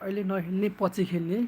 अहिले नखेल्ने पछि खेल्ने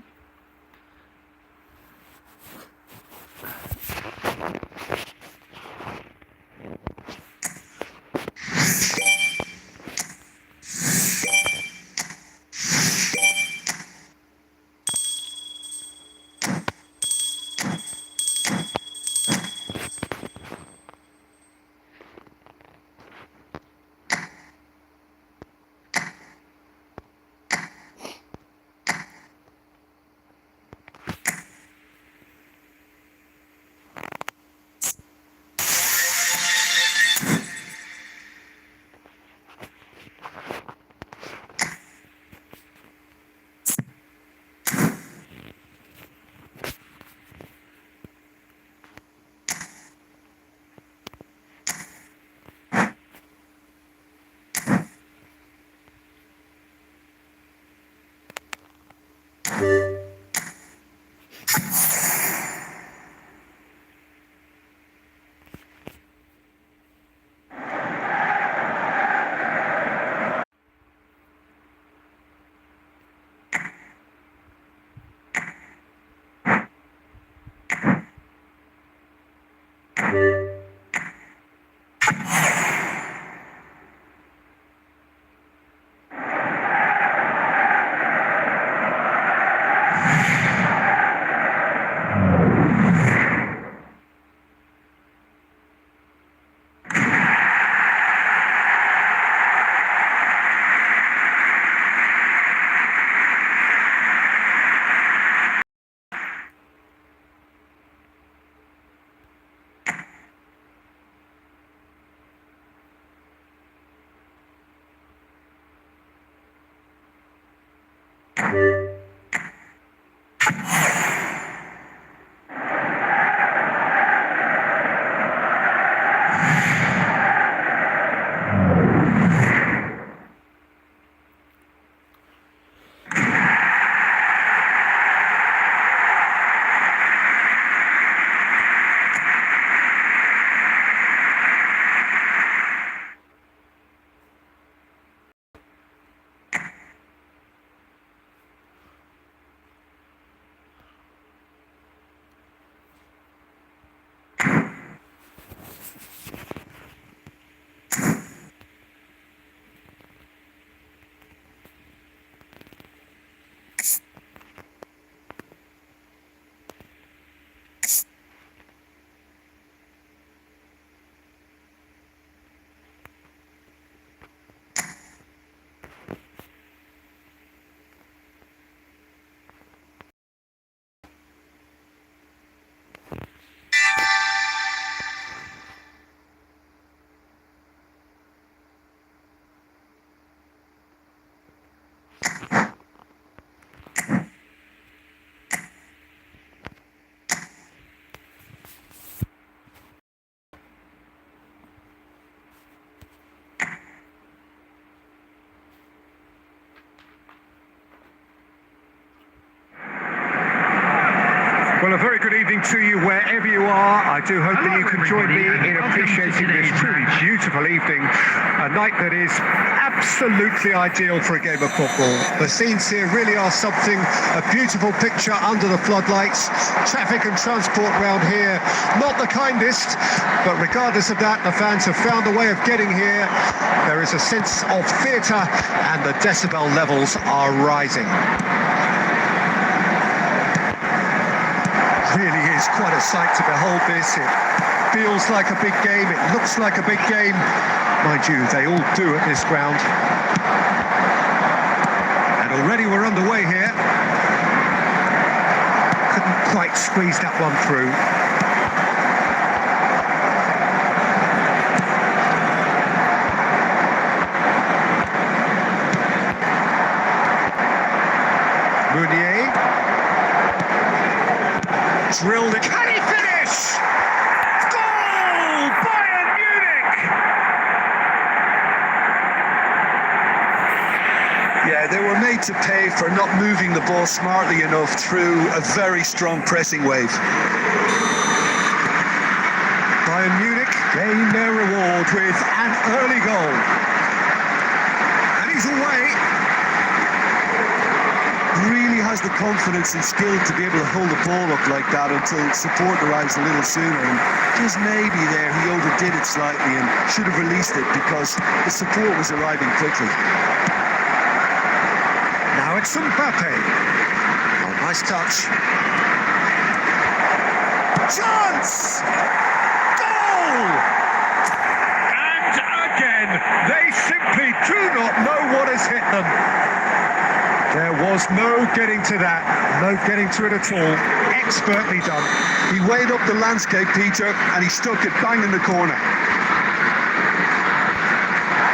Well, a very good evening to you wherever you are. I do hope that you can join me in appreciating this truly beautiful evening, a night that is absolutely ideal for a game of football. The scenes here really are something, a beautiful picture under the floodlights. Traffic and transport round here, not the kindest, but regardless of that, the fans have found a way of getting here. There is a sense of theatre and the decibel levels are rising. Really is quite a sight to behold this. It feels like a big game, it looks like a big game. Mind you, they all do at this ground. And already we're underway here. Couldn't quite squeeze that one through. Meunier. Drilled it. Can he finish? Goal! Bayern Munich! Yeah, they were made to pay for not moving the ball smartly enough through a very strong pressing wave. Bayern Munich gain their reward with an early goal. And he's away. Really has the confidence and skill to be able to hold the ball up like that until support arrives a little sooner. And just maybe there he overdid it slightly and should have released it because the support was arriving quickly. Now it's Mbappe. Oh, nice touch. Chance! Goal! And again, they simply do not know what has hit them. There was no getting to that, no getting to it at all. Expertly done. He weighed up the landscape, Peter, and he stuck it bang in the corner.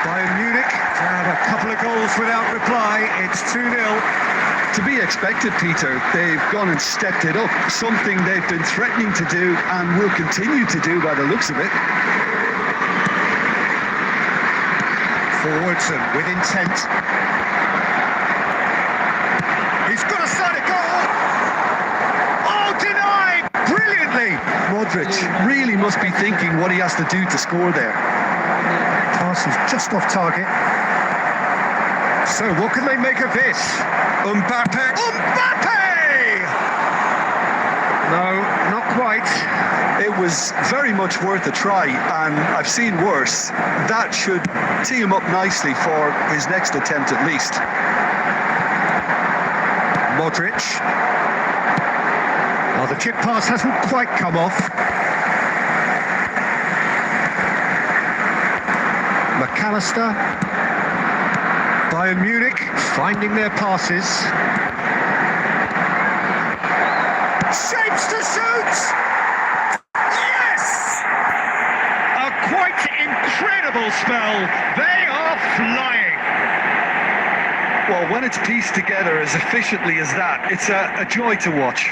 Bayern Munich have a couple of goals without reply. It's 2-0. To be expected, Peter. They've gone and stepped it up, something they've been threatening to do and will continue to do by the looks of it. Forwards and with intent. He's got a side of goal. Oh, denied brilliantly. Modric really must be thinking what he has to do to score there. Pass is just off target. So what can they make of this? Mbappe. Mbappe! No, not quite. It was very much worth a try, and I've seen worse. That should tee him up nicely for his next attempt at least. Modric. Oh, the chip pass hasn't quite come off. McAllister. Bayern Munich finding their passes. Shapes to shoot! Yes! A quite incredible spell. They are flying. Well, when it's pieced together as efficiently as that, it's a joy to watch.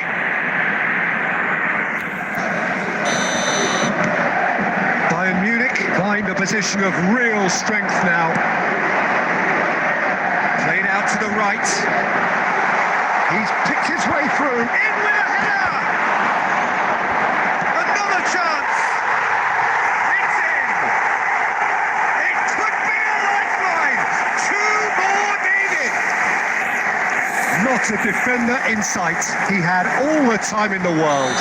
Bayern Munich find a position of real strength now. Played out to the right. He's picked his way through. In with a header! Another chance! It's in! It could be a lifeline! Two more needed! Not a defender in sight. He had all the time in the world.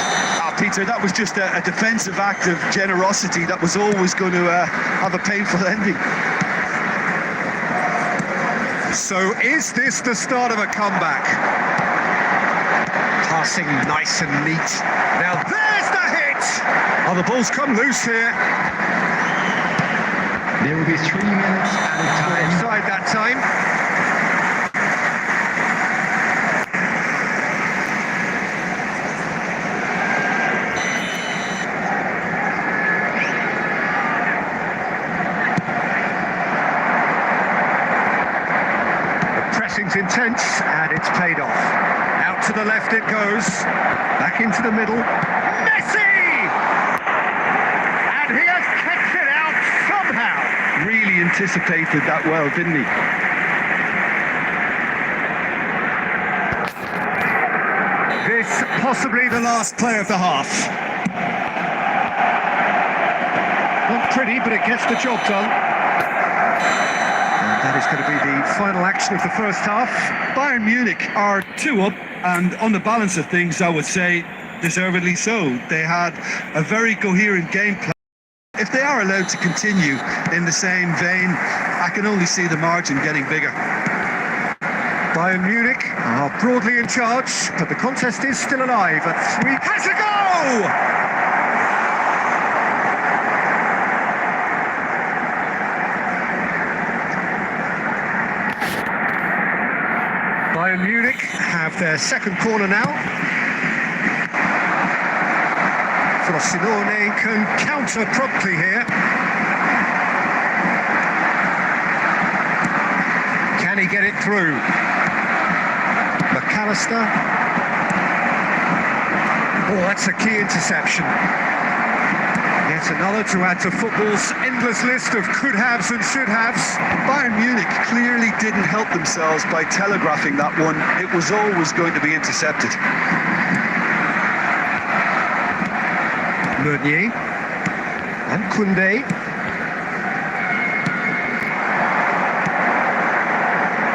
Peter, that was just a defensive act of generosity that was always going to have a painful ending. So is this the start of a comeback? Passing nice and neat. Now there's the hit! Oh, the ball's come loose here. There will be 3 minutes added time. Inside that time. Intense, and it's paid off. Out to the left it goes, back into the middle. Messi! And he has kicked it out somehow. Really anticipated that well, didn't he? This possibly the last play of the half. Not pretty, but it gets the job done. That is going to be the final action of the first half. Bayern Munich are 2 up, and on the balance of things, I would say deservedly so. They had a very coherent game plan. If they are allowed to continue in the same vein, I can only see the margin getting bigger. Bayern Munich are broadly in charge, but the contest is still alive at 3. Has a go! Bayern Munich have their second corner now. Frosinone can counter promptly here. Can he get it through? McAllister. Oh, that's a key interception. Yet another to add to football's endless list of could-haves and should-haves. Bayern Munich clearly didn't help themselves by telegraphing that one. It was always going to be intercepted. Meunier and Koundé.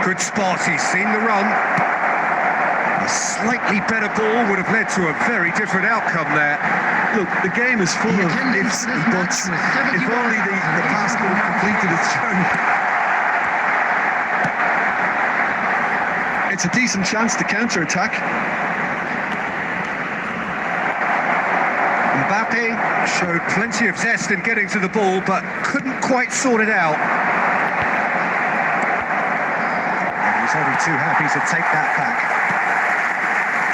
Good spot, he's seen the run. A slightly better ball would have led to a very different outcome there. Look, the game is full of ifs and buts. If only the pass could have completed its journey. It's a decent chance to counter-attack. Mbappe showed plenty of zest in getting to the ball, but couldn't quite sort it out. And he's only too happy to take that back.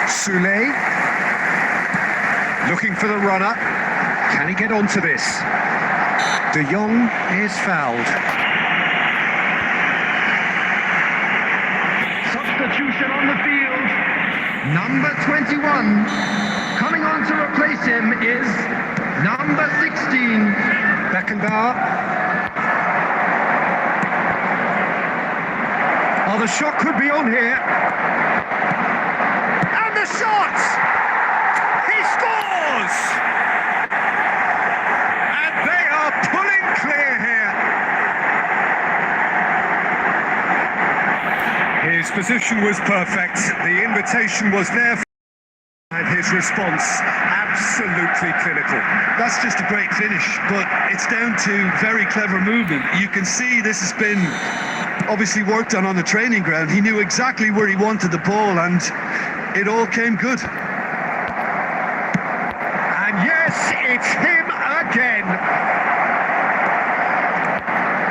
Soulé, looking for the runner. Can he get onto this? De Jong is fouled. Substitution on the field. Number 21. Coming on to replace him is number 16. Beckenbauer. Oh, the shot could be on here. And the shot! He scores! And they are pulling clear here. His position was perfect. The invitation was there. And his response, absolutely clinical. That's just a great finish, but it's down to very clever movement. You can see this has been obviously worked on the training ground. He knew exactly where he wanted the ball, and it all came good. And yes, it's him again.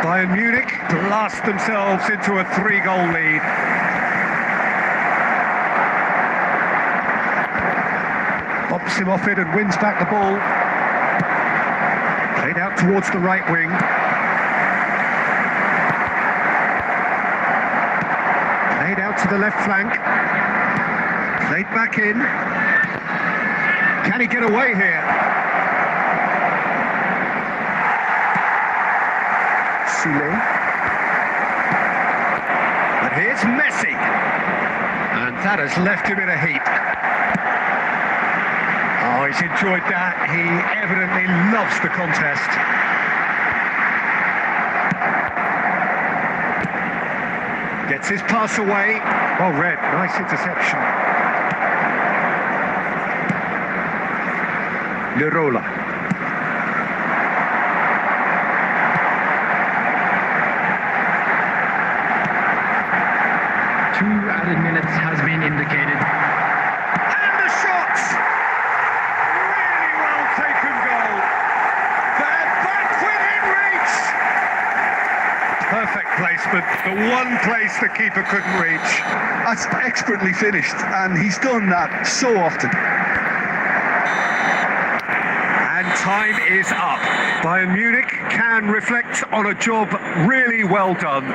Bayern Munich blast themselves into a 3-goal lead. Bumps him off it and wins back the ball. Played out towards the right wing. Played out to the left flank. Played back in. Can he get away here? Soulé. But here's Messi. And that has left him in a heap. Oh, he's enjoyed that. He evidently loves the contest. Gets his pass away. Well read. Nice interception. Lirola. 2 added minutes has been indicated. And the shot! Really well taken goal. They're back within reach. Perfect placement. The one place the keeper couldn't reach. That's expertly finished, and he's done that so often. And time is up. Bayern Munich can reflect on a job really well done.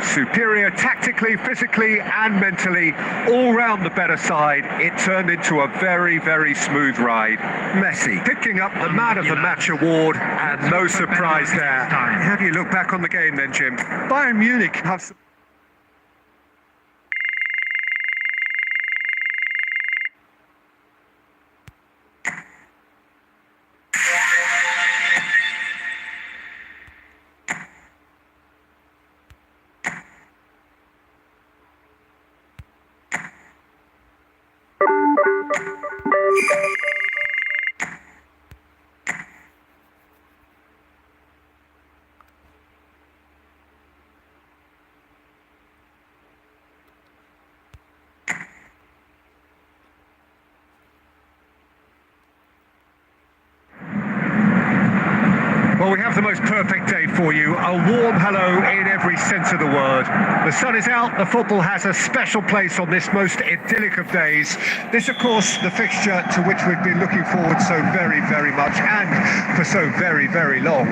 Superior tactically, physically and mentally, all round the better side. It turned into a very, very smooth ride. Messi picking up the Man of the Match award, and no surprise there. How do you look back on the game then, Jim? Bayern Munich have some... Well, we have the most perfect day for you. A warm hello in every sense of the word. The sun is out. The football has a special place on this most idyllic of days. This, of course, the fixture to which we've been looking forward so very, very much and for so very, very long.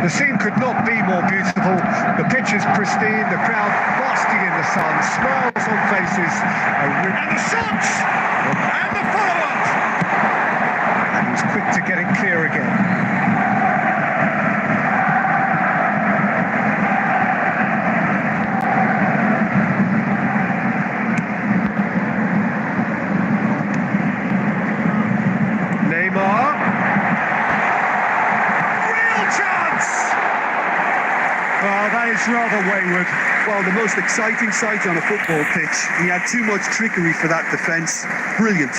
The scene could not be more beautiful. The pitch is pristine. The crowd basking in the sun. Smiles on faces. And the shots! And the follow-up! is rather wayward. Well, the most exciting sight on a football pitch. He had too much trickery for that defence. Brilliant.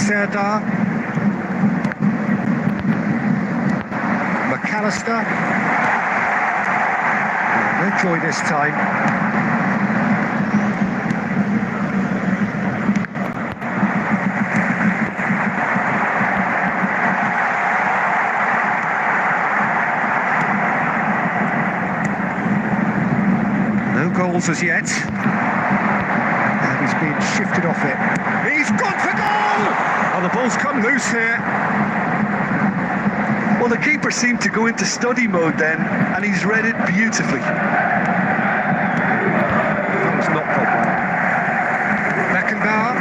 Serdar, McAllister, no joy this time. No goals as yet, and he's been shifted off it. He's gone for goal! Oh, the ball's come loose here. Well, the keeper seemed to go into study mode then, and he's read it beautifully. That was not problem. Beckenbauer.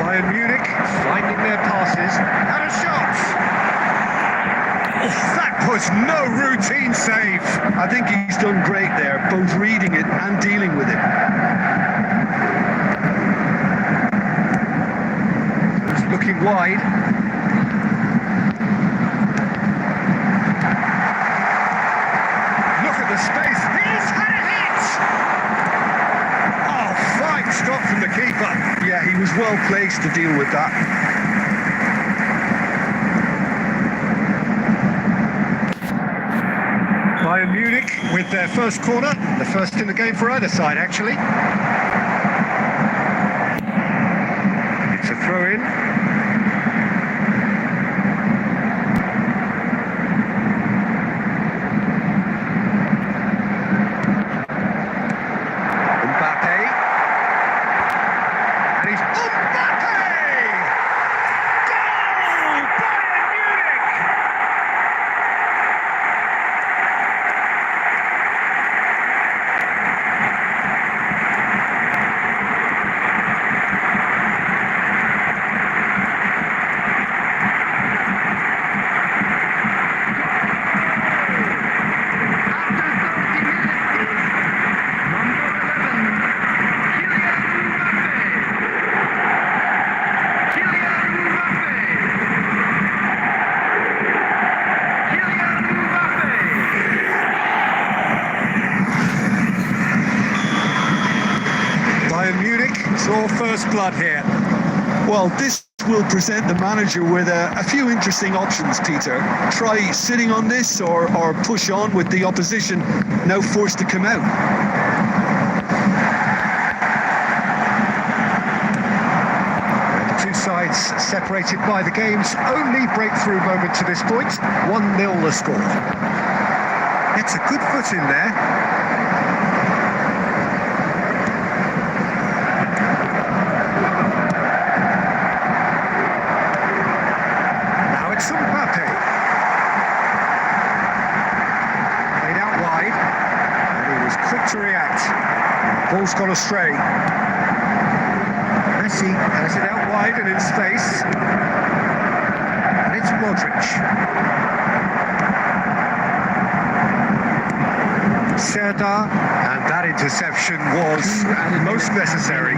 Bayern Munich finding their passes. And a shot! Oh, that was no routine save. I think he's done great there, both reading it and dealing with it. He's looking wide. Look at the space. He's had a hit! Oh, fine stop from the keeper. Yeah, he was well placed to deal with that. Bayern Munich with their first corner, the first in the game for either side actually. It's a throw in. Mbappe. And he's Mbappe! Goal! Bayern Munich! Bayern Munich saw first blood here. Well, this will present the manager with a few interesting options, Peter. Try sitting on this or push on with the opposition now forced to come out. The two sides separated by the game's only breakthrough moment to this point. 1-0 the score. It's a good foot in there. Mbappe. Played out wide, and he was quick to react. Ball's gone astray. Messi has it out wide and in space. And it's Modric. Serdar, and that interception was most necessary.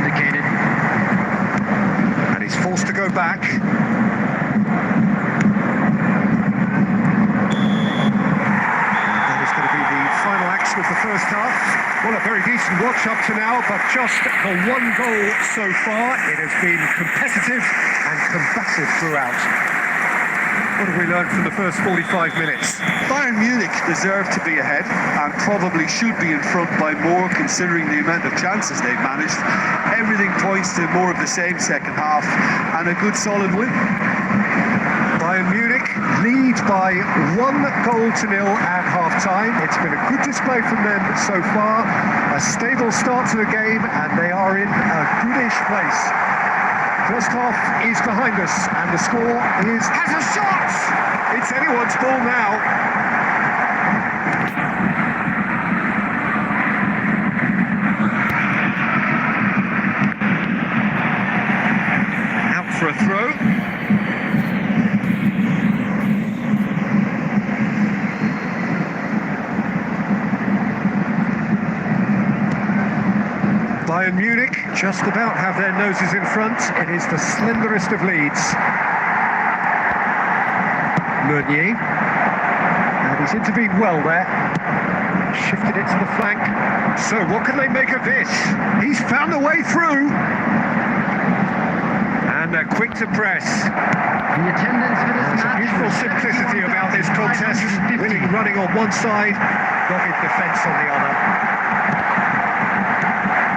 And he's forced to go back. Of the first half. Well, a very decent watch up to now, but just the one goal so far. It has been competitive and combative throughout. What have we learned from the first 45 minutes? Bayern Munich deserve to be ahead and probably should be in front by more considering the amount of chances they've managed. Everything points to more of the same second half and a good solid win. Bayern Munich lead by 1-0 at half-time. It's been a good display from them so far. A stable start to the game, and they are in a goodish place. First half is behind us, and the score has a shot! It's anyone's ball now. Out for a throw. just about have their noses in front. It is the slenderest of leads. Meunier. And he's intervened well there. Shifted it to the flank. So what can they make of this? He's found a way through. And they're quick to press. The attendance for this There's a match beautiful was simplicity about this contest. 71,550. Winning running on one side, dogged defence on the other.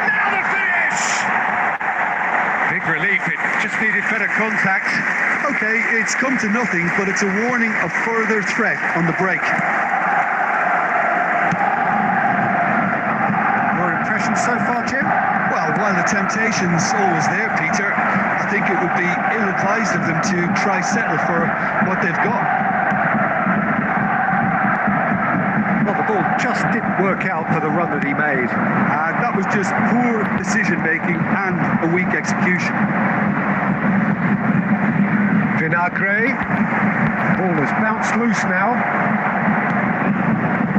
Now the finish! Big relief, it just needed better contact. Okay, it's come to nothing, but it's a warning of further threat on the break. Your impressions so far, Jim? Well, while the temptation's always there, Peter, I think it would be ill-advised of them to try settle for what they've got. Well, the ball just didn't work out for the run that he made. That was just poor decision-making and a weak execution. Vinagre. Ball has bounced loose now.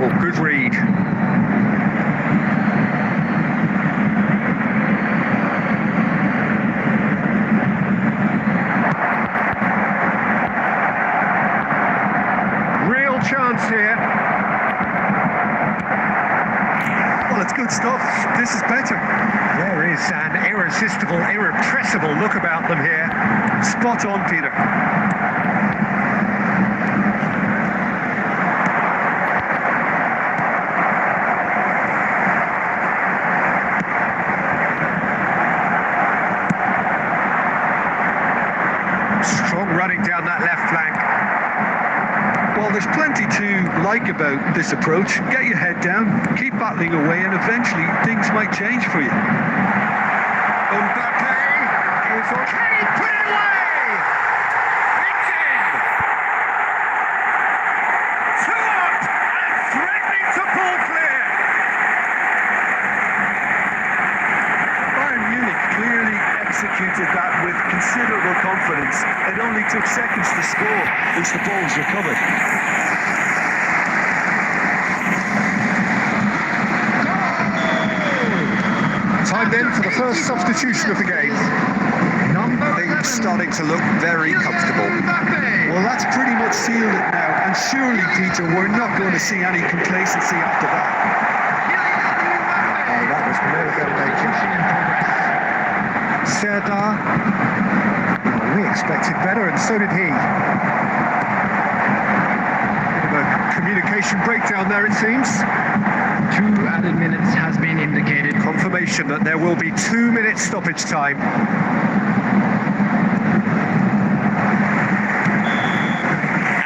Oh, good read. Real chance here. Well, it's good stuff. This is better. There is an irresistible, irrepressible look about them here. Spot on, Peter. Strong running down that left flank. Well, there's plenty to like about this approach. Get your head down, keep battling away, and eventually things might change for you. Mbappe is on. Can he put it away? It's in. 2 up and threatening to pull clear. Bayern Munich clearly executed that with considerable confidence. It only took seconds to score once the ball was recovered. Time then for the first substitution of the game. Things starting to look very comfortable. Well, that's pretty much sealed it now, and surely, Peter, we're not going to see any complacency after that. Oh, that was never going to make it. Serdar. Oh, we expected better, and so did he. Bit of a communication breakdown there, it seems. 2 added minutes has been indicated. Confirmation that there will be 2 minutes stoppage time.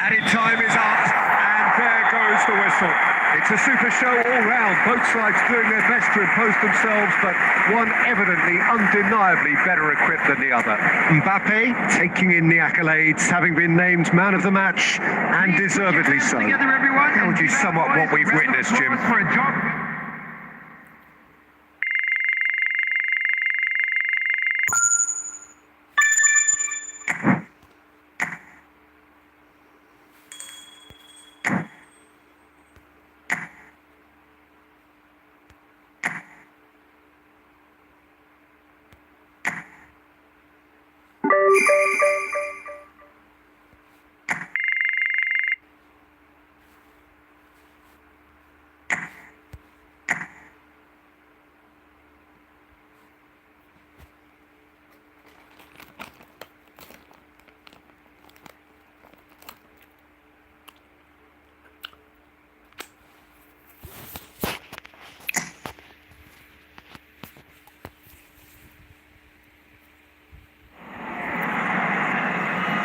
Added time is up, and there goes the whistle. It's a super show all round, both sides doing their best to impose themselves, but one evidently, undeniably better equipped than the other. Mbappe taking in the accolades, having been named man of the match, and deservedly so. How would you sum up what we've witnessed, Jim?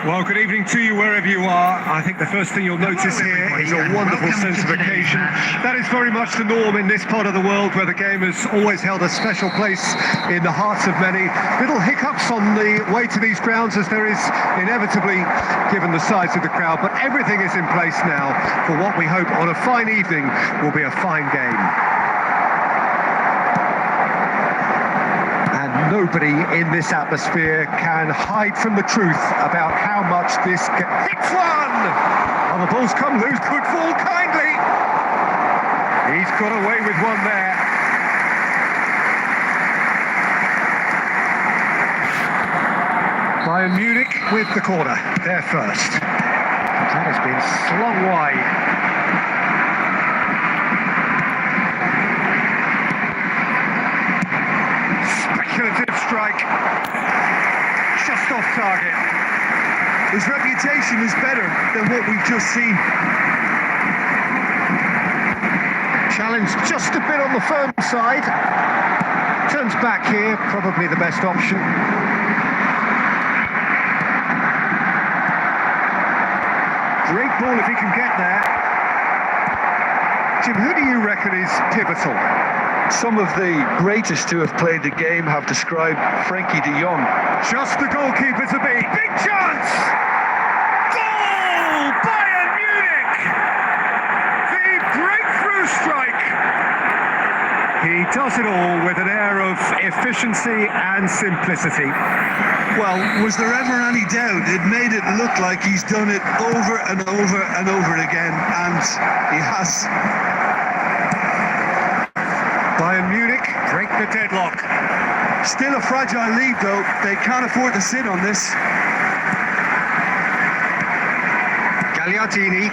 Well, good evening to you wherever you are. I think the first thing you'll notice here is a wonderful sense of occasion. That is very much the norm in this part of the world where the game has always held a special place in the hearts of many. Little hiccups on the way to these grounds as there is inevitably given the size of the crowd, but everything is in place now for what we hope on a fine evening will be a fine game. Nobody in this atmosphere can hide from the truth about how much this hits one! Oh, the ball's come loose, could fall kindly! He's got away with one there. Bayern Munich with the corner, there first. That has been slung wide. Speculative strike. Just off target. His reputation is better than what we've just seen. Challenge just a bit on the firm side. Turns back here, probably the best option. Great ball if he can get there. Jim, who do you reckon is pivotal? Some of the greatest to have played the game have described Frankie de Jong. Just the goalkeeper to beat. Big chance! Goal! Bayern Munich! The breakthrough strike! He does it all with an air of efficiency and simplicity. Well, was there ever any doubt? It made it look like he's done it over and over and over again, and he has. Bayern Munich break the deadlock. Still a fragile lead, though. They can't afford to sit on this. Gagliardini.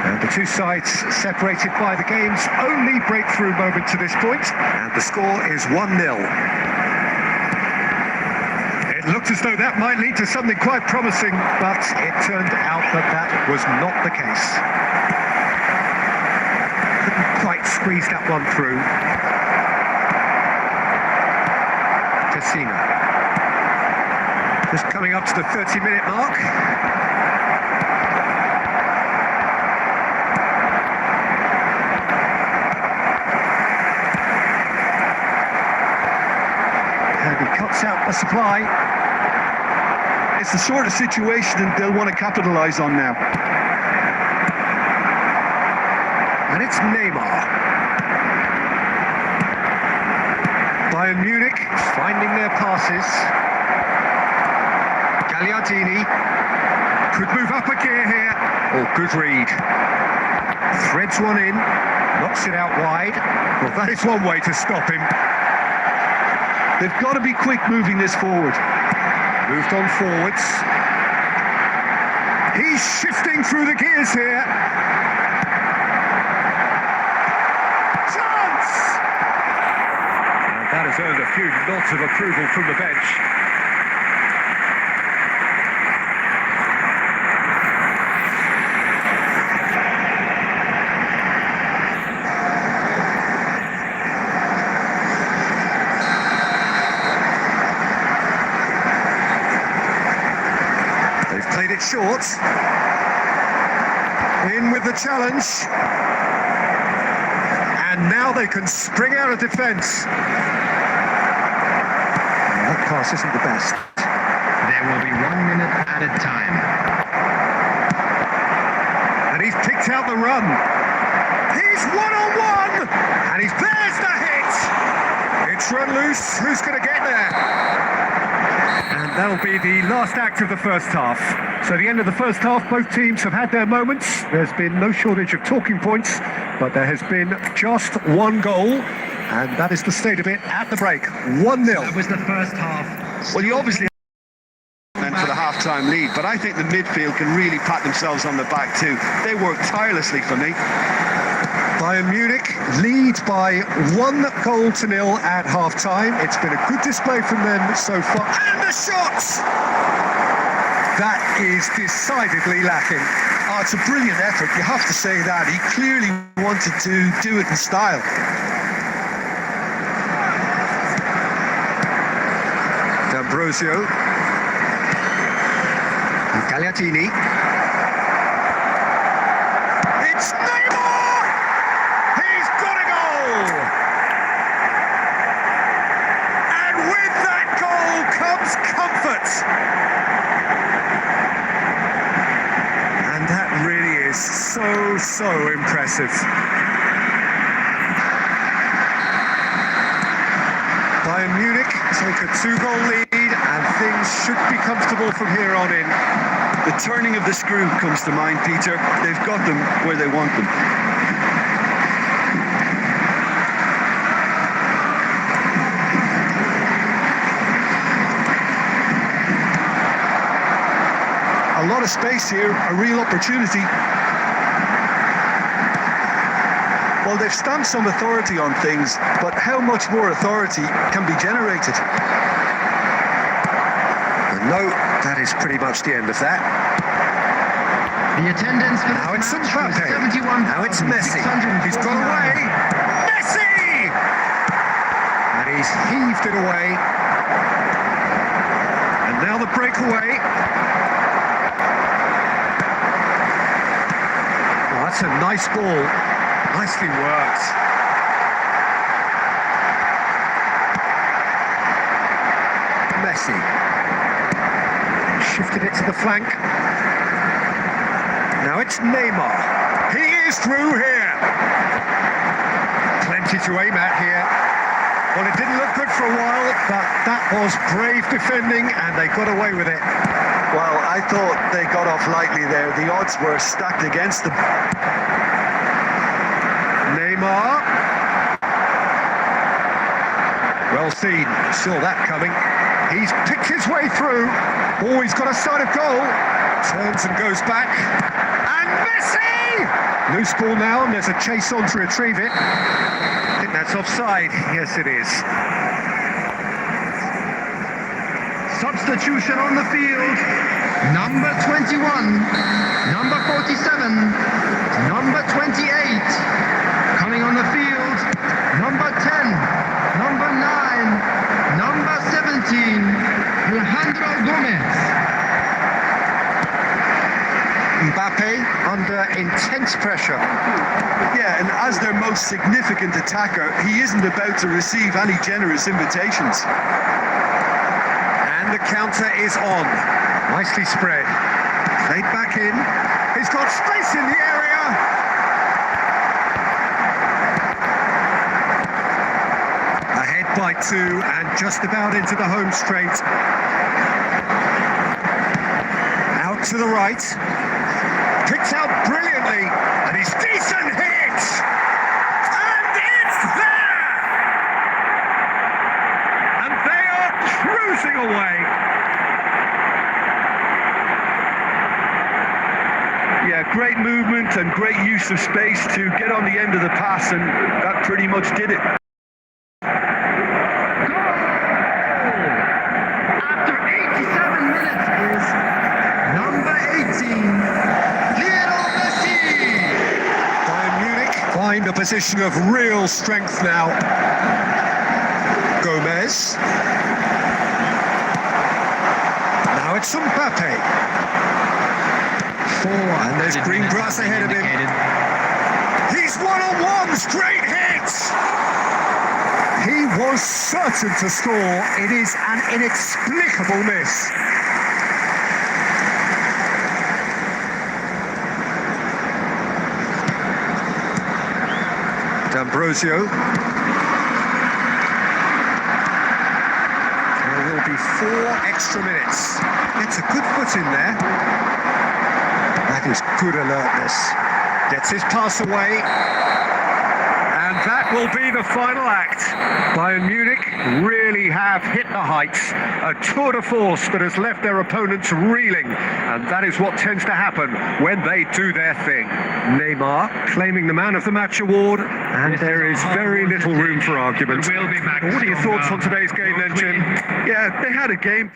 And the two sides separated by the game's only breakthrough moment to this point. And the score is 1-0. It looked as though that might lead to something quite promising, but it turned out that that was not the case. Couldn't quite squeeze that one through. Tessina. Just coming up to the 30-minute mark. And he cuts out the supply. It's the sort of situation that they'll want to capitalise on now. And it's Neymar. Bayern Munich finding their passes. Gagliardini could move up a gear here. Oh, good read. Threads one in, knocks it out wide. Well, that is one way to stop him. They've got to be quick moving this forward. Moved on forwards. He's shifting through the gears here. Chance! And that has earned a few nods of approval from the bench. Played it short. In with the challenge. And now they can spring out of defence. That pass isn't the best. There will be 1 minute added time. And he's picked out the run. He's one-on-one! And there's the hit! It's run loose. Who's going to get there? And that'll be the last act of the first half. So the end of the first half, both teams have had their moments. There's been no shortage of talking points, but there has been just one goal, and that is the state of it at the break. 1-0. That was the first half. Well, you obviously meant for the half-time lead, but I think the midfield can really pat themselves on the back too. They worked tirelessly for me. Bayern Munich lead by 1-0 at half-time. It's been a good display from them so far. And the shots! That is decidedly lacking. Oh, it's a brilliant effort, you have to say that. He clearly wanted to do it in style. D'Ambrosio. Gagliardini. It's Neymar! He's got a goal! And with that goal comes comfort. And that really is so impressive. Bayern Munich take a 2-goal lead, and things should be comfortable from here on in. The turning of the screw comes to mind, Peter. They've got them where they want them. A lot of space here, a real opportunity. Well, they've stamped some authority on things, but how much more authority can be generated? No, that is pretty much the end of that. The attendance for Now it's this match was Mbappe. 71,649. Now it's Messi. He's gone away. Messi! And he's heaved it away. And now the breakaway. Oh, that's a nice ball. Nicely worked. Messi. Shifted it to the flank. Now it's Neymar. He is through here. Plenty to aim at here. Well, it didn't look good for a while, but that was brave defending, and they got away with it. Well, I thought they got off lightly there. The odds were stacked against them. Neymar. Well seen. Saw that coming. He's picked his way through. Oh, he's got a side of goal. Turns and goes back. And Messi! Loose ball now, and there's a chase on to retrieve it. I think that's offside. Yes, it is. Substitution on the field. Number 21, number 47, number 28. Coming on the field, number 10, number 9, number 17, Alejandro Gomez. Mbappe under intense pressure. Yeah, and as their most significant attacker, he isn't about to receive any generous invitations. And the counter is on. Nicely spread. Played back in. He's got space in the area. Ahead by 2 and just about into the home straight. Out to the right. Picked out brilliantly. And he's decent hit. And it's there. And they are cruising away. Yeah, great movement and great use of space to get on the end of the pass, and that pretty much did it. After 87 minutes is number 18, Lionel Messi. Bayern Munich find a position of real strength now. Gomez. Now it's Mbappe. And there's green grass ahead of him. He's one-on-ones, great hit! He was certain to score. It is an inexplicable miss. D'Ambrosio. There will be 4 extra minutes. Gets a good foot in there. That is good alertness. Gets his pass away. And that will be the final act. Bayern Munich really have hit the heights. A tour de force that has left their opponents reeling. And that is what tends to happen when they do their thing. Neymar claiming the Man of the Match award. And there is very little room for argument. What are your thoughts on today's game then, Jim? Yeah, they had a game.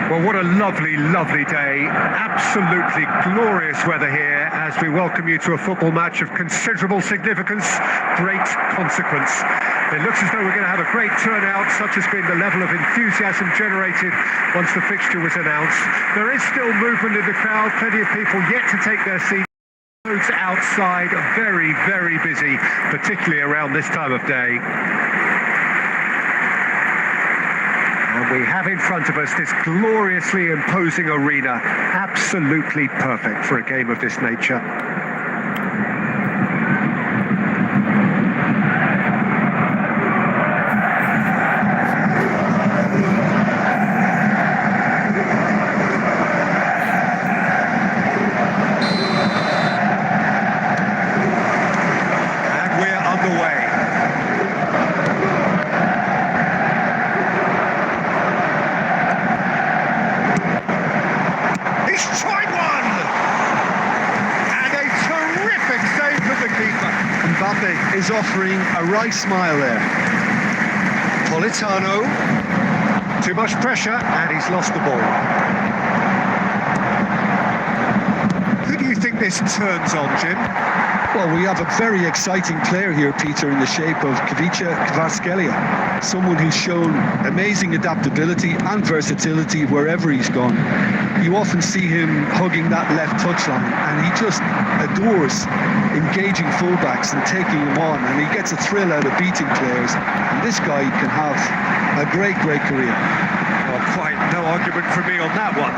Well, what a lovely, lovely day. Absolutely glorious weather here. as we welcome you to a football match of considerable significance, great consequence. It looks as though we're going to have a great turnout, such has been the level of enthusiasm generated once the fixture was announced. There is still movement in the crowd, plenty of people yet to take their seats. Roads outside, very, very busy, particularly around this time of day. And we have in front of us this gloriously imposing arena, absolutely perfect for a game of this nature. And we're underway. He's tried one! And a terrific save from the keeper. Mbappe is offering a right smile there. Politano, too much pressure, and he's lost the ball. Who do you think this turns on, Jim? Well, we have a very exciting player here, Peter, in the shape of Ivica Kvaratskhelia. Someone who's shown amazing adaptability and versatility wherever he's gone. You often see him hugging that left touchline, and he just adores engaging fullbacks and taking them on, and he gets a thrill out of beating players. And this guy can have a great, great career. Well, quite no argument from me on that one.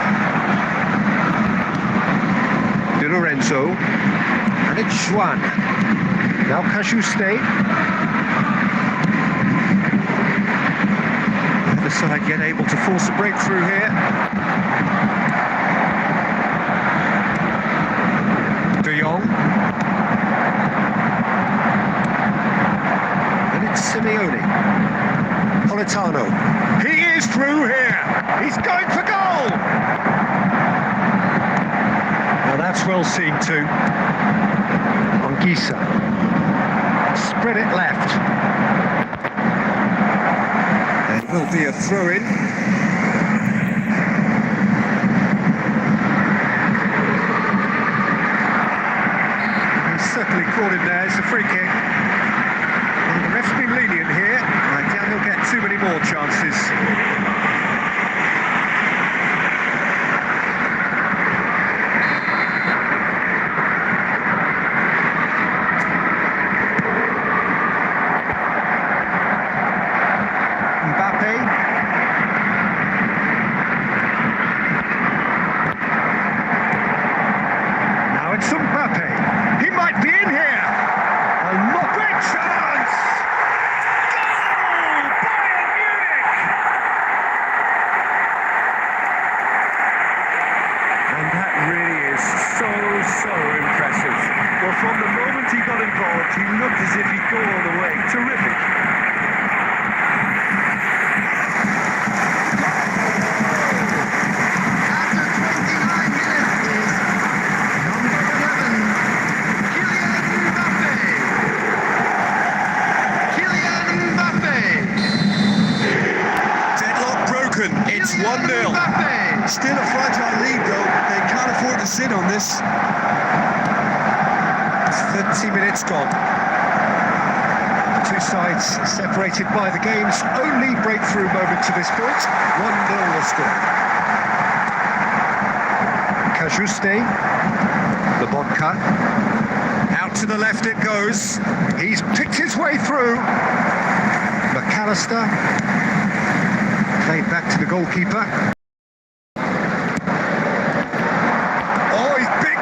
Di Lorenzo, and it's Juan. Now Cajuste. The side yet able to force a breakthrough here. De Jong. And it's Simeone. Politano. He is through here. He's going for goal. Now that's well seen too. Anguissa. Spread it left. It will be a throw-in. He's certainly caught him there. It's a free kick. And the ref's been lenient here. I doubt he'll get too many more chances. So impressive. Well, from the moment he got involved, he looked as if he'd go all the way. Terrific. After 29 minutes is number 11, Kylian Mbappe. Kylian Mbappe. Deadlock broken. It's 1-0. Mbappe. Still a fragile lead, though. They can't afford to sit on this. 30 minutes gone. The two sides separated by the game's only breakthrough moment to this point. 1-0 the score. Cajuste, the Bodka. Out to the left it goes. He's picked his way through. McAllister. Played back to the goalkeeper.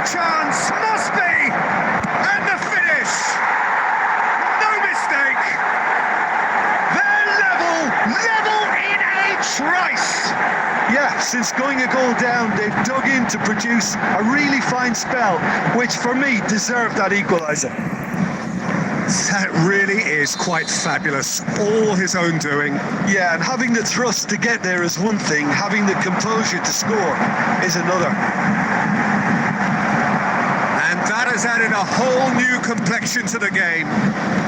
Chance, must be, and the finish, no mistake, they're level in a trice. Yeah, since going a goal down, they've dug in to produce a really fine spell, which for me deserved that equaliser. That really is quite fabulous, all his own doing. Yeah, and having the thrust to get there is one thing, having the composure to score is another. That has added a whole new complexion to the game.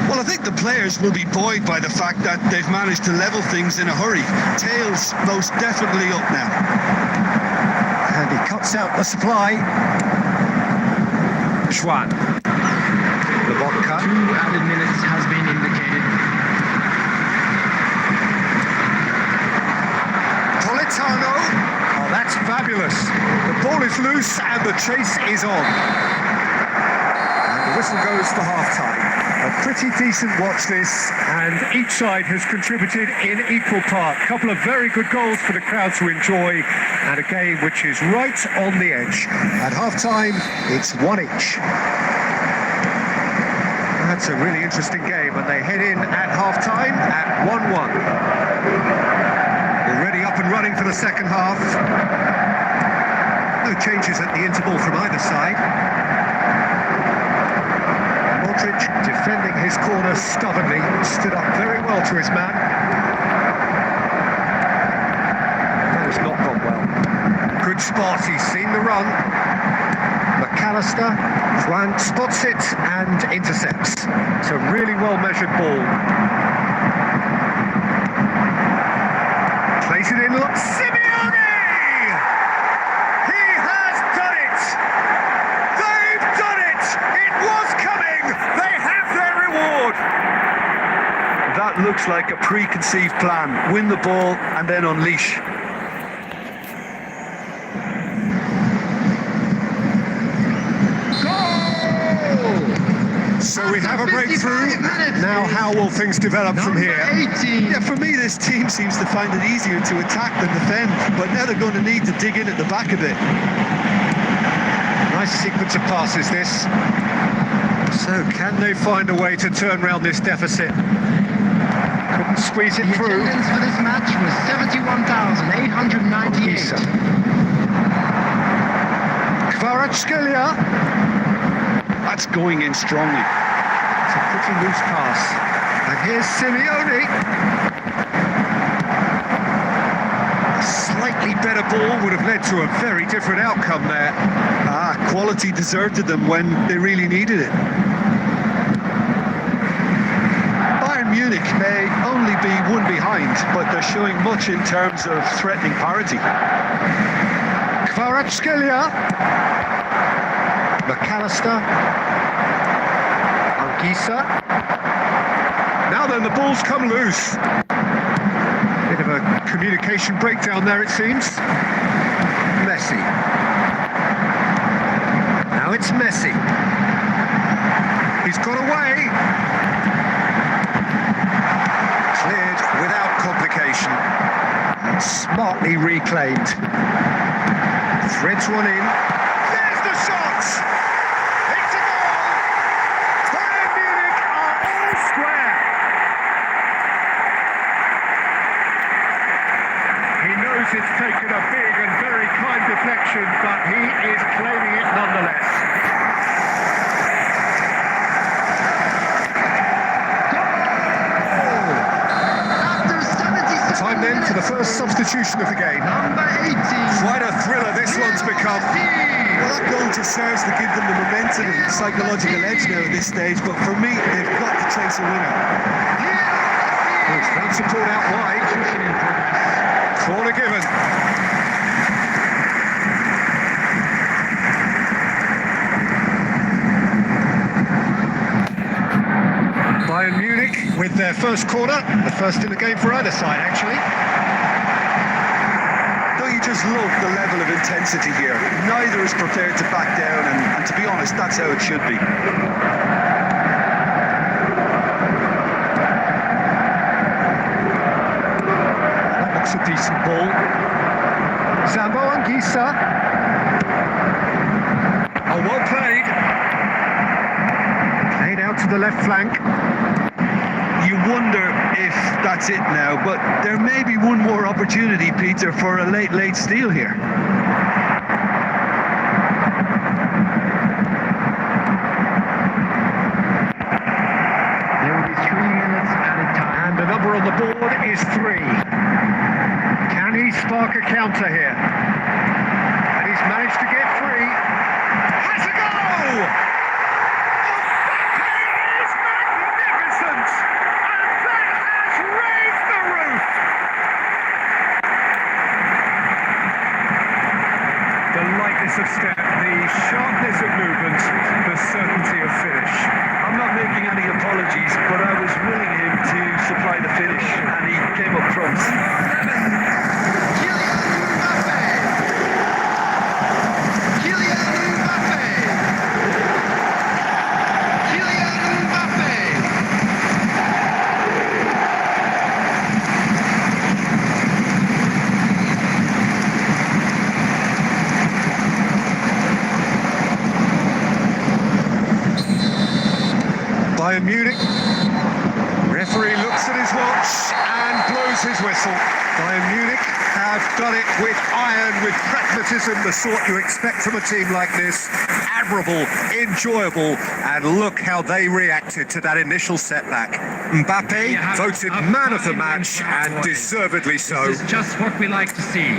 Well, I think the players will be buoyed by the fact that they've managed to level things in a hurry. Tails most definitely up now. And he cuts out the supply. Juan. Lobotka. 2 added minutes has been indicated. Politano. Oh, that's fabulous. The ball is loose and the chase is on. And the whistle goes for half-time. A pretty decent watch this, and each side has contributed in equal part. A couple of very good goals for the crowd to enjoy, and a game which is right on the edge. At half-time, it's 1 each. That's a really interesting game, and they head in at half-time at 1-1. Already up and running for the second half. No changes at the interval from either side. Modric defending his corner stubbornly, stood up very well to his man. That has not gone well. Good spot, he's seen the run. McAllister, Juan spots it and intercepts. It's a really well measured ball. Plays it in, Simeone! He has done it! They've done it! It was coming! They have their reward! That looks like a preconceived plan. Win the ball and then unleash. So we have a breakthrough. Now how will things develop from here? 18. Yeah, for me, this team seems to find it easier to attack than defend, but now they're going to need to dig in at the back a bit. Nice sequence of passes, this. So can they find a way to turn round this deficit? Couldn't squeeze it The through. attendance for this match was 71,898. Kvaratskhelia. That's going in strongly. It's a pretty loose pass. And here's Simeone. A slightly better ball would have led to a very different outcome there. Quality deserted them when they really needed it. Bayern Munich may only be one behind, but they're showing much in terms of threatening parity. Kvaratskhelia. McAllister. Anguissa. Now then, the ball's come loose. Bit of a communication breakdown there, it seems. Messi. Now it's Messi. He's got away. Cleared without complication. And smartly reclaimed. Threads one in. There's the shot! It's a goal! Bayern Munich are all square. He knows it's taken a big and very kind deflection, but he is claiming it nonetheless. After 76 Time then for the first substitution of the game. Number 18. Quite a thriller this one's become. Well, that goal just serves to give them the momentum and psychological edge now at this stage, but for me, they've got to chase a winner. It's front support out wide. Corner given. Bayern Munich with their first corner, the first in the game for either side, actually. Don't you just love the level of intensity here? Neither is prepared to back down, and to be honest, that's how it should be. That looks a decent ball. Zambo Anguissa. Oh, well played. Played out to the left flank. You wonder if that's it now, but there may be one more opportunity, Peter, for a late steal here. There will be 3 minutes added time. And the number on the board is 3. Can he spark a counter here? And he's managed to get free. Has a goal! Mbappe is magnificent! And that has raised the roof! The lightness of step, the sharpness of movement, the his whistle. Bayern Munich have done it with iron, with pragmatism, the sort you expect from a team like this. Admirable, enjoyable, and look how they reacted to that initial setback. Mbappe voted man of the match, and deservedly so. This is just what we like to see.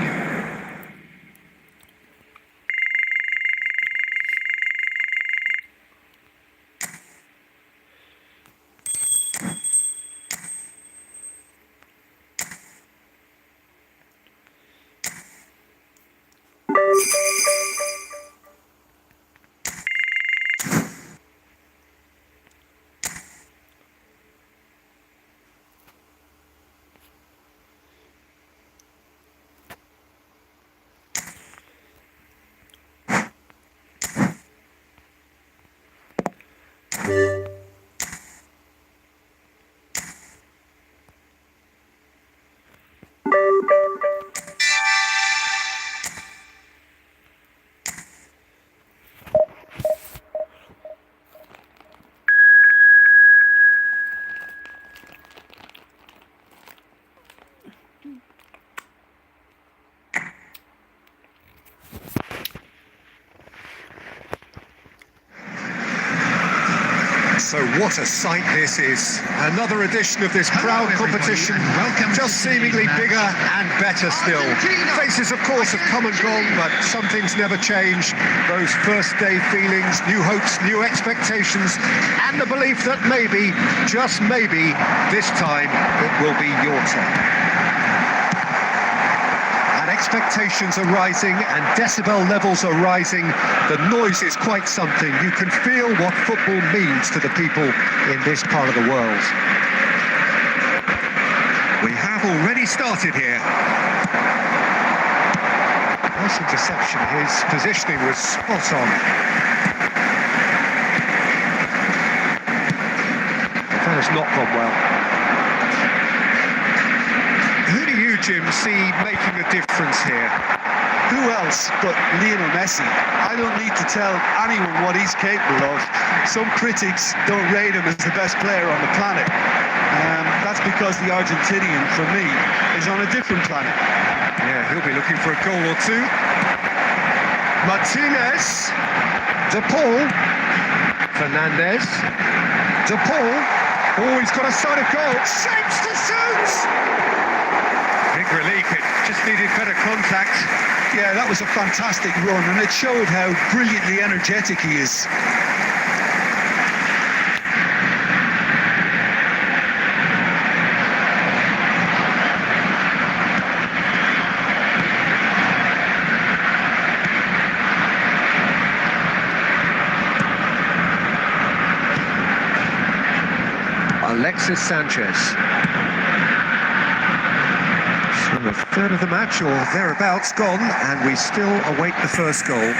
So what a sight this is. Another edition of this crowd competition, just seemingly bigger and better still. Faces, of course, have come and gone, but some things never change. Those first day feelings, new hopes, new expectations, and the belief that maybe, just maybe, this time it will be your turn. Expectations are rising and decibel levels are rising. The noise is quite something. You can feel what football means to the people in this part of the world. We have already started here. Nice interception. His positioning was spot on. That has not gone well. Who do you, Jim, see making a difference here? Who else but Lionel Messi? I don't need to tell anyone what he's capable of. Some critics don't rate him as the best player on the planet. That's because the Argentinian, for me, is on a different planet. Yeah, he'll be looking for a goal or two. Martinez, De Paul, Fernandez, De Paul. Oh, he's got a side of goal. Shapes to shoot! Big relief, it just needed better contact. Yeah, that was a fantastic run, and it showed how brilliantly energetic he is. Alexis Sanchez. So a third of the match or thereabouts gone, and we still await the first goal.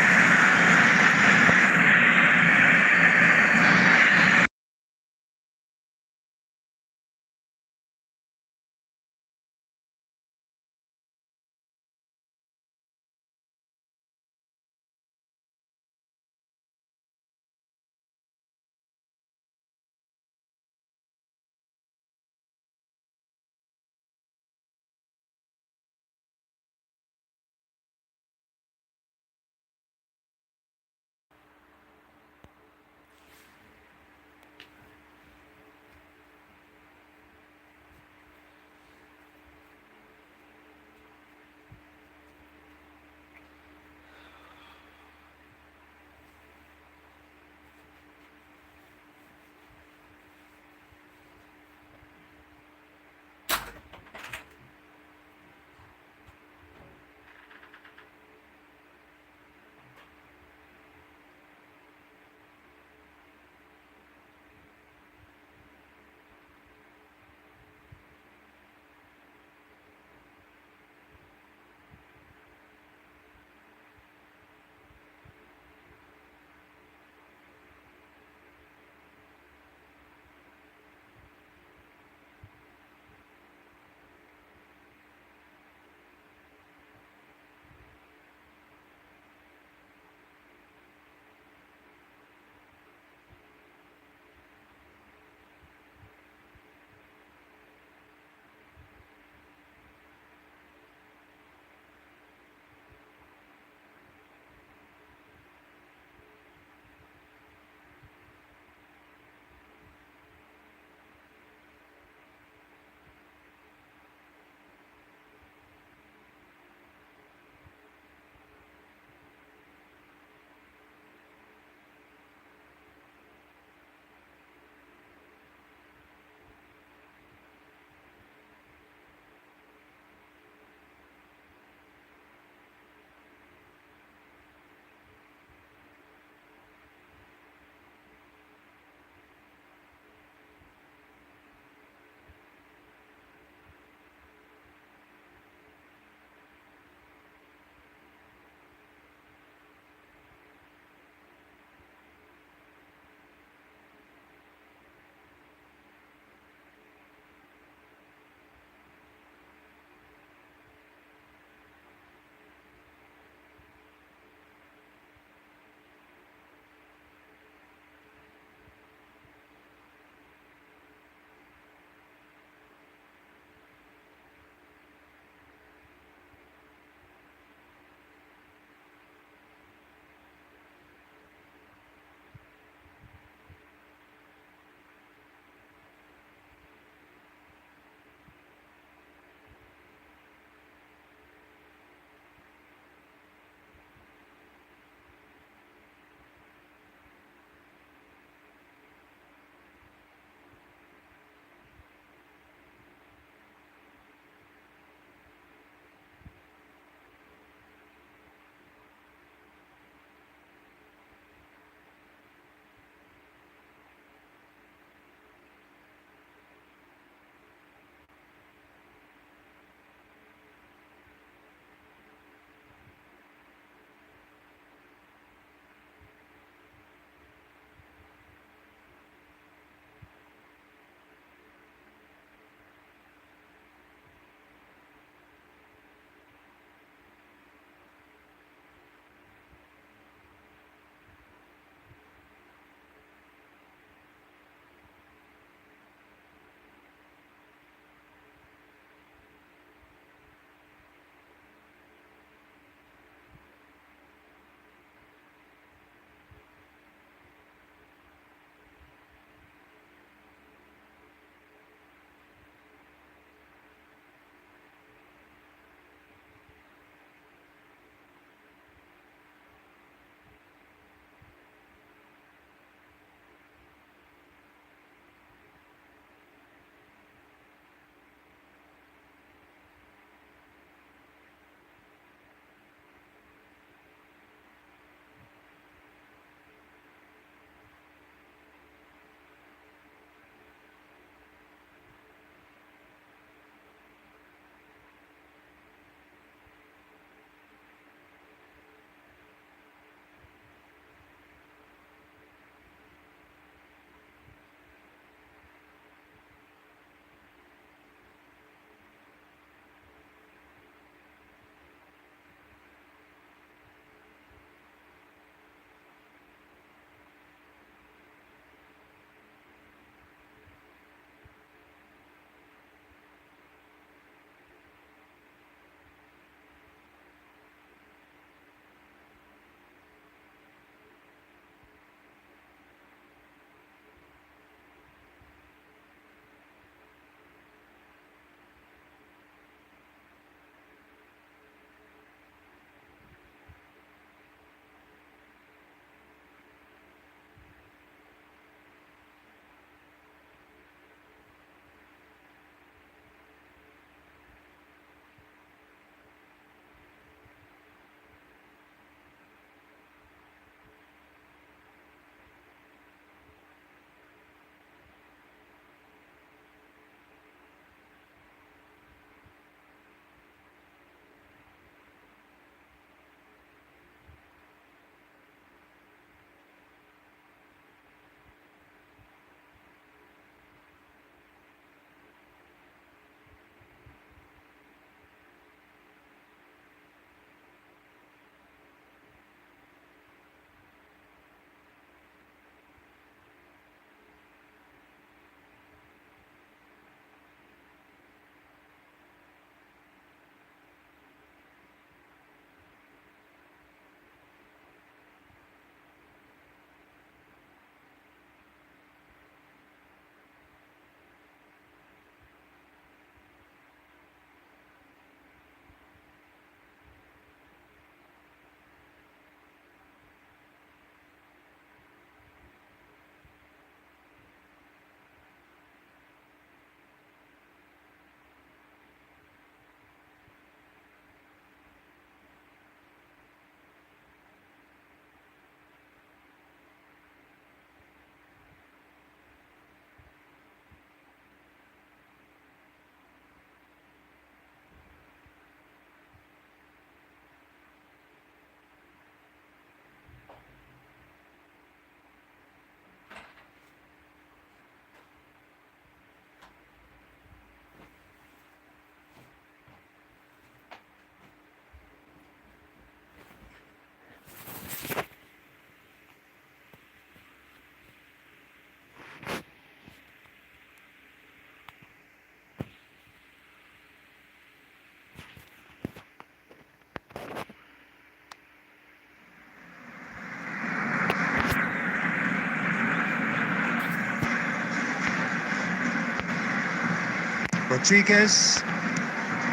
Rodriguez.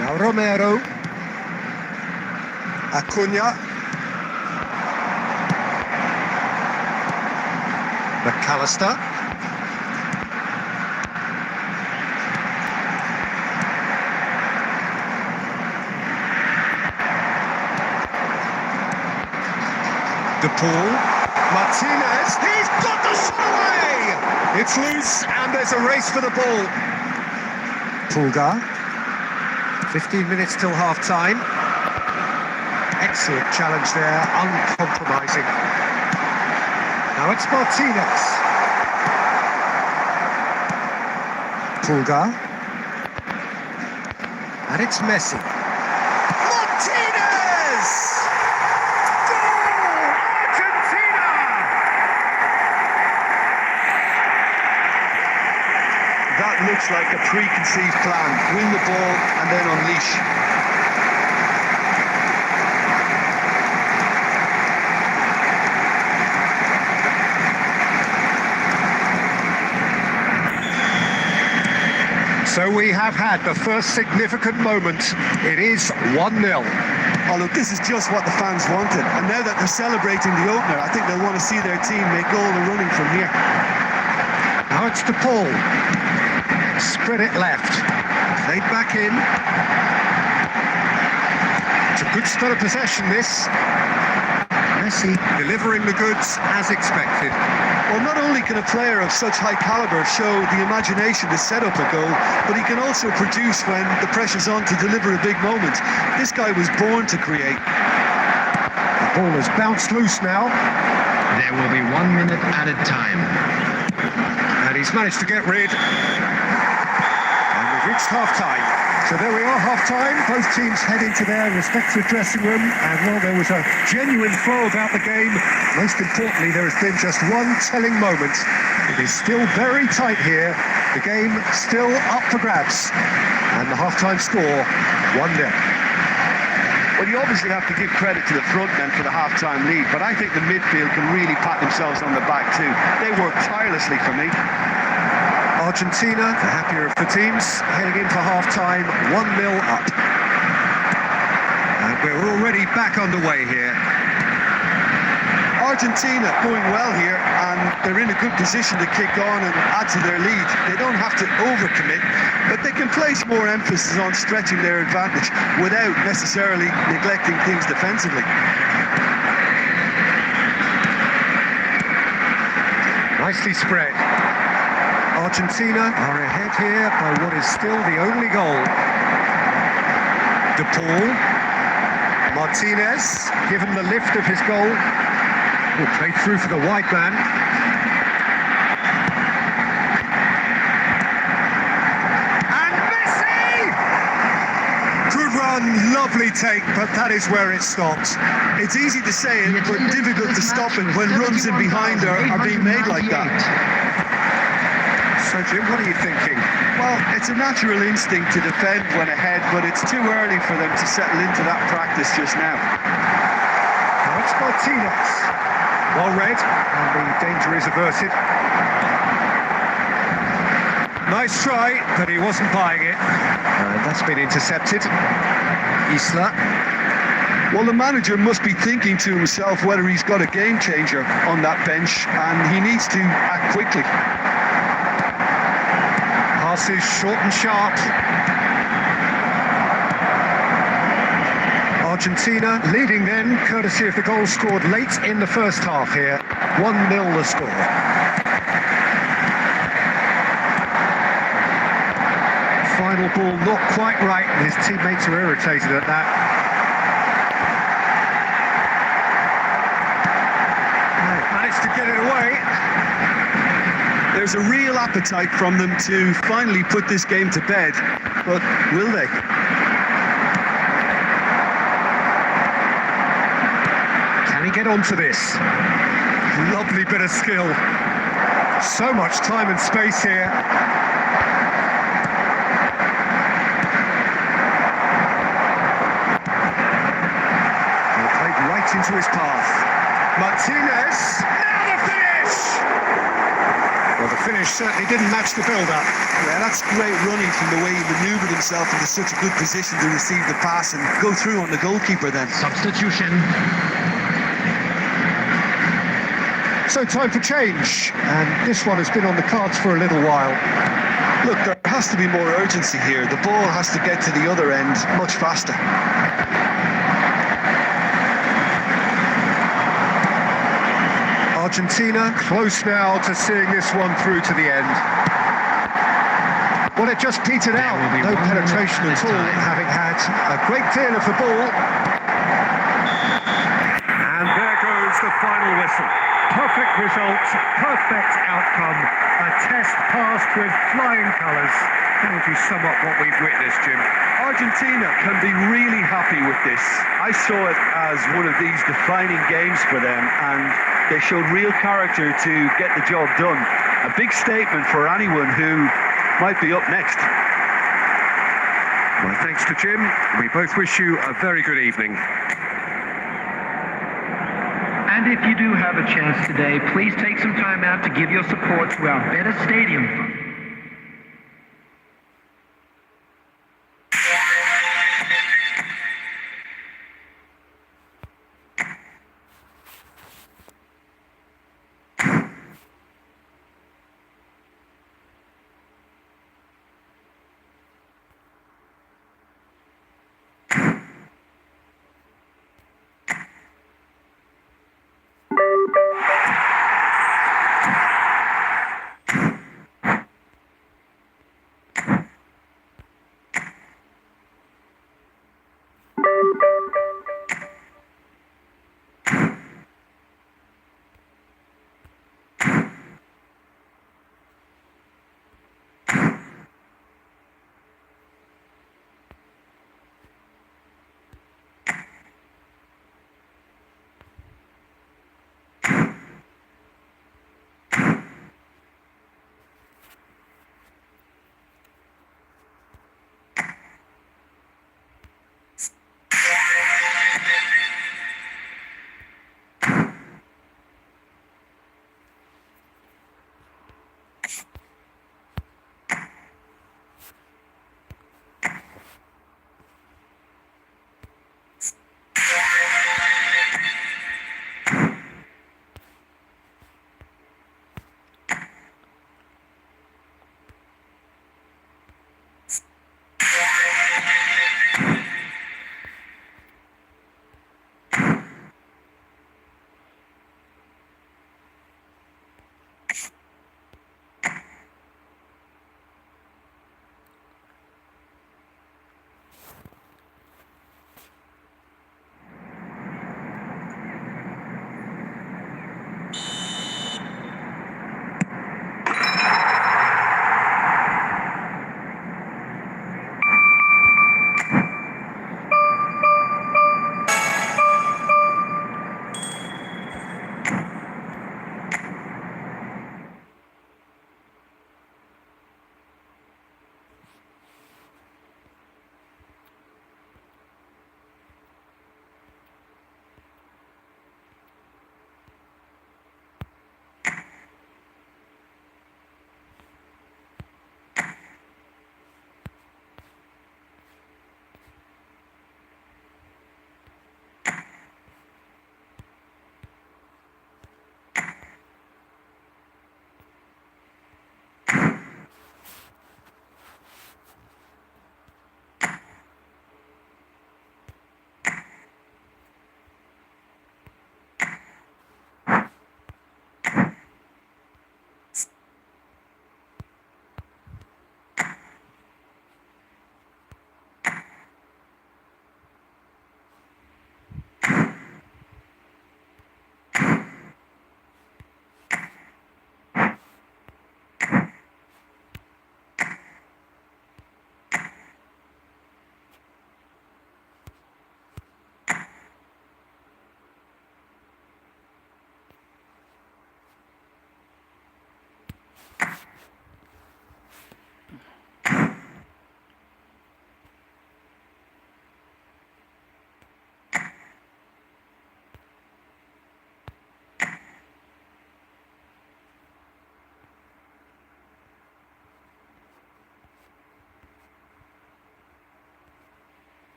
Now Romero. Acuna. McAllister. De Paul. Martinez. He's got the shot away! It's loose and there's a race for the ball. Pulgar. 15 minutes till half time. Excellent challenge there, uncompromising. Now it's Martinez. Pulgar. And it's Messi. Martinez! Goal! Argentina! That looks like a preconceived plan. Win the ball and then unleash. So we have had the first significant moment. It is 1-0. Oh, look, this is just what the fans wanted. And now that they're celebrating the opener, I think they'll want to see their team make all the running from here. Now it's De Paul. Spread it left. Played back in. It's a good spell of possession, this. Messi delivering the goods as expected. Well, not only can a player of such high caliber show the imagination to set up a goal, but he can also produce when the pressure's on to deliver a big moment. This guy was born to create. The ball has bounced loose now. There will be 1 minute added time. And he's managed to get rid. And we've reached half-time. So there we are, half-time. Both teams head into their respective dressing room. And while there was a genuine flow about the game, most importantly, there has been just one telling moment. It is still very tight here. The game still up for grabs. And the half-time score, 1-0. Well, you obviously have to give credit to the front men for the half-time lead, but I think the midfield can really pat themselves on the back too. They work tirelessly for me. Argentina, the happier of the teams, heading in for half-time, 1-0 up. And we're already back underway here. Argentina going well here, and they're in a good position to kick on and add to their lead. They don't have to overcommit, but they can place more emphasis on stretching their advantage without necessarily neglecting things defensively. Nicely spread. Argentina are ahead here by what is still the only goal. De Paul. Martinez, given the lift of his goal, will play through for the wide man. And Messi! Good run, lovely take, but that is where it stops. It's easy to say it, but difficult to stop it when runs in behind are being made like that. So Jim, what are you thinking? Well, it's a natural instinct to defend when ahead, but it's too early for them to settle into that practice just now. Now it's Martinez. Well read, and the danger is averted. Nice try, but he wasn't buying it. And that's been intercepted. Isla. Well, the manager must be thinking to himself whether he's got a game changer on that bench, and he needs to act quickly. Passes short and sharp. Argentina leading then, courtesy of the goal scored late in the first half here. 1-0 the score. Final ball not quite right, and his teammates are irritated at that. Managed to get it away. There's a real appetite from them to finally put this game to bed, but will they? Can he get onto this? Lovely bit of skill. So much time and space here. And played right into his path. Martinez, now the finish! Well, the finish certainly didn't match the build-up. Yeah, that's great running from the way he manoeuvred himself into such a good position to receive the pass and go through on the goalkeeper then. Substitution. So time for change, and this one has been on the cards for a little while. Look, there has to be more urgency here. The ball has to get to the other end much faster. Argentina close now to seeing this one through to the end. Well, it just petered out. No penetration at all, having had a great deal of the ball. And there goes the final whistle. Perfect result, perfect outcome. A test passed with flying colours. How would you sum up what we've witnessed, Jim? Argentina can be really happy with this. I saw it as one of these defining games for them, and they showed real character to get the job done. A big statement for anyone who might be up next. Well, thanks to Jim. We both wish you a very good evening. And if you do have a chance today, please take some time out to give your support to our Better Stadium Fund.